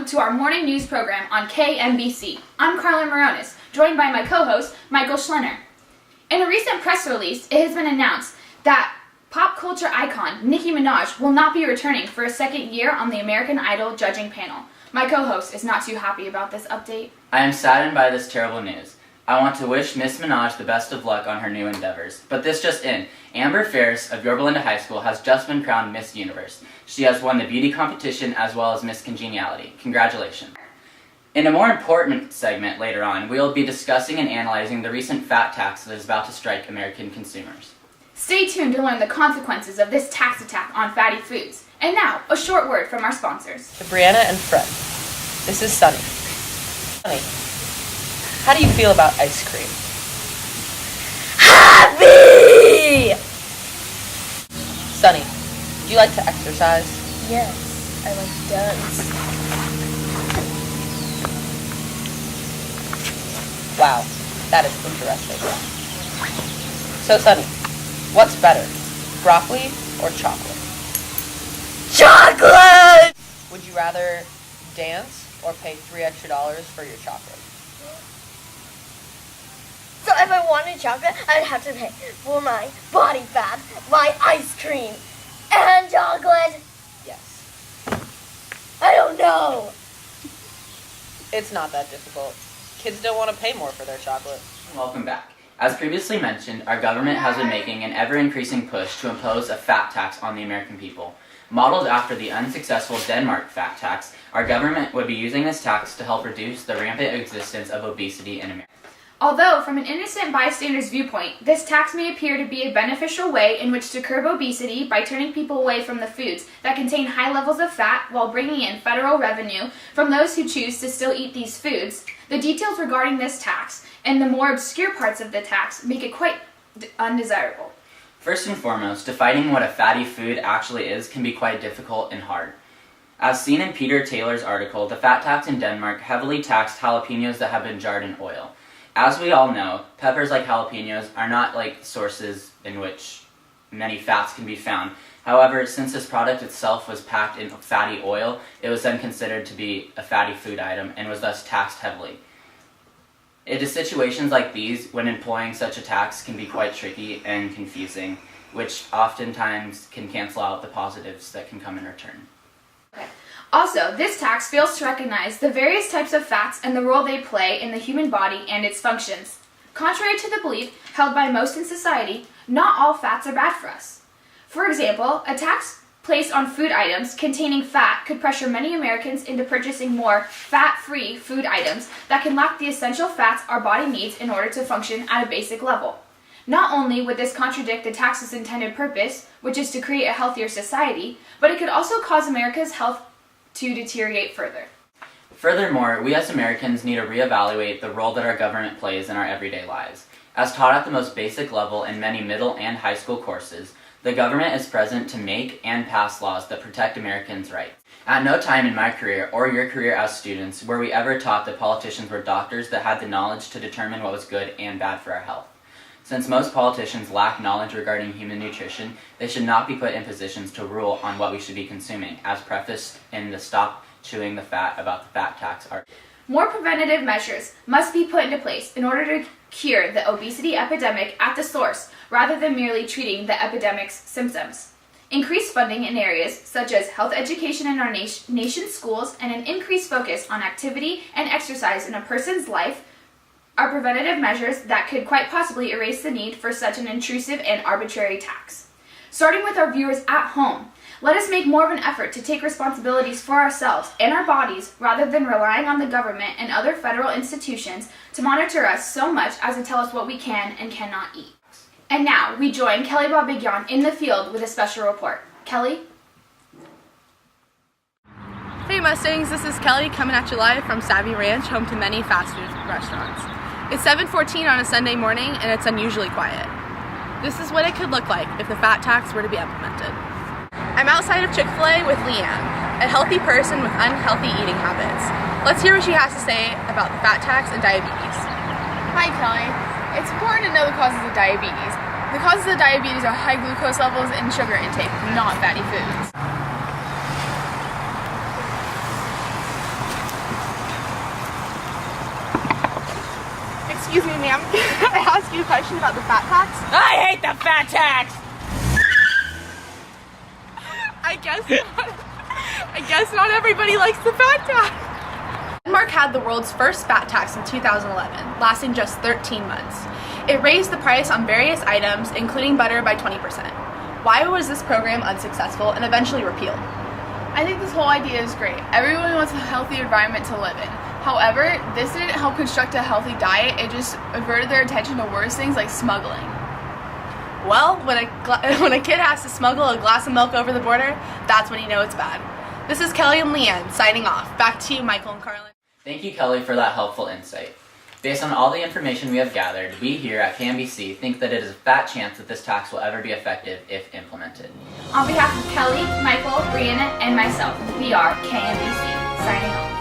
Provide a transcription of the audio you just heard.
to our morning news program on KMBC. I'm Carla Moronis, joined by my co-host, Michael Schlenner. In a recent press release, it has been announced that pop culture icon Nicki Minaj will not be returning for a second year on the American Idol judging panel. My co-host is not too happy about this update. I am saddened by this terrible news. I want to wish Miss Minaj the best of luck on her new endeavors. But this just in, Amber Ferris of Yorba Linda High School has just been crowned Miss Universe. She has won the beauty competition as well as Miss Congeniality. Congratulations. In a more important segment later on, we will be discussing and analyzing the recent fat tax that is about to strike American consumers. Stay tuned to learn the consequences of this tax attack on fatty foods. And now, a short word from our sponsors. To Brianna and Fred, this is Sunny. Sunny, how do you feel about ice cream? Happy! Sunny, do you like to exercise? Yes, I like to dance. Wow, that is interesting. So Sunny, what's better, broccoli or chocolate? Chocolate! Would you rather dance or pay $3 extra for your chocolate? So if I wanted chocolate, I'd have to pay for my body fat, my ice cream, and chocolate. Yes. I don't know. It's not that difficult. Kids don't want to pay more for their chocolate. Welcome back. As previously mentioned, our government has been making an ever-increasing push to impose a fat tax on the American people. Modeled after the unsuccessful Denmark fat tax, our government would be using this tax to help reduce the rampant existence of obesity in America. Although, from an innocent bystander's viewpoint, this tax may appear to be a beneficial way in which to curb obesity by turning people away from the foods that contain high levels of fat while bringing in federal revenue from those who choose to still eat these foods, the details regarding this tax and the more obscure parts of the tax make it quite undesirable. First and foremost, defining what a fatty food actually is can be quite difficult and hard. As seen in Peter Taylor's article, the fat tax in Denmark heavily taxed jalapenos that have been jarred in oil. As we all know, peppers like jalapenos are not like sources in which many fats can be found. However, since this product itself was packed in fatty oil, it was then considered to be a fatty food item and was thus taxed heavily. It is situations like these when employing such a tax can be quite tricky and confusing, which oftentimes can cancel out the positives that can come in return. Also, this tax fails to recognize the various types of fats and the role they play in the human body and its functions. Contrary to the belief held by most in society, not all fats are bad for us. For example, a tax placed on food items containing fat could pressure many Americans into purchasing more fat-free food items that can lack the essential fats our body needs in order to function at a basic level. Not only would this contradict the tax's intended purpose, which is to create a healthier society, but it could also cause America's health to deteriorate further. Furthermore, we as Americans need to reevaluate the role that our government plays in our everyday lives. As taught at the most basic level in many middle and high school courses, the government is present to make and pass laws that protect Americans' rights. At no time in my career or your career as students were we ever taught that politicians were doctors that had the knowledge to determine what was good and bad for our health. Since most politicians lack knowledge regarding human nutrition, they should not be put in positions to rule on what we should be consuming, as prefaced in the Stop Chewing the Fat About the Fat Tax article. More preventative measures must be put into place in order to cure the obesity epidemic at the source, rather than merely treating the epidemic's symptoms. Increased funding in areas such as health education in our nation's schools and an increased focus on activity and exercise in a person's life are preventative measures that could quite possibly erase the need for such an intrusive and arbitrary tax. Starting with our viewers at home, let us make more of an effort to take responsibilities for ourselves and our bodies rather than relying on the government and other federal institutions to monitor us so much as to tell us what we can and cannot eat. And now, we join Kelly Babigyan in the field with a special report. Kelly? Hey Mustangs, this is Kelly coming at you live from Savvy Ranch, home to many fast food restaurants. It's 7:14 on a Sunday morning and it's unusually quiet. This is what it could look like if the fat tax were to be implemented. I'm outside of Chick-fil-A with Leanne, a healthy person with unhealthy eating habits. Let's hear what she has to say about the fat tax and diabetes. Hi Kelly. It's important to know the causes of diabetes. The causes of diabetes are high glucose levels and sugar intake, not fatty foods. me, ma'am, can I ask you a question about the fat tax? I hate the fat tax! I guess not everybody likes the fat tax. Denmark had the world's first fat tax in 2011, lasting just 13 months. It raised the price on various items, including butter, by 20%. Why was this program unsuccessful and eventually repealed? I think this whole idea is great. Everyone wants a healthy environment to live in. However, this didn't help construct a healthy diet, it just averted their attention to worse things like smuggling. Well, when a kid has to smuggle a glass of milk over the border, that's when you know it's bad. This is Kelly and Leanne signing off. Back to you, Michael and Carlin. Thank you, Kelly, for that helpful insight. Based on all the information we have gathered, we here at KMBC think that it is a fat chance that this tax will ever be effective if implemented. On behalf of Kelly, Michael, Brianna, and myself, we are KMBC, signing off.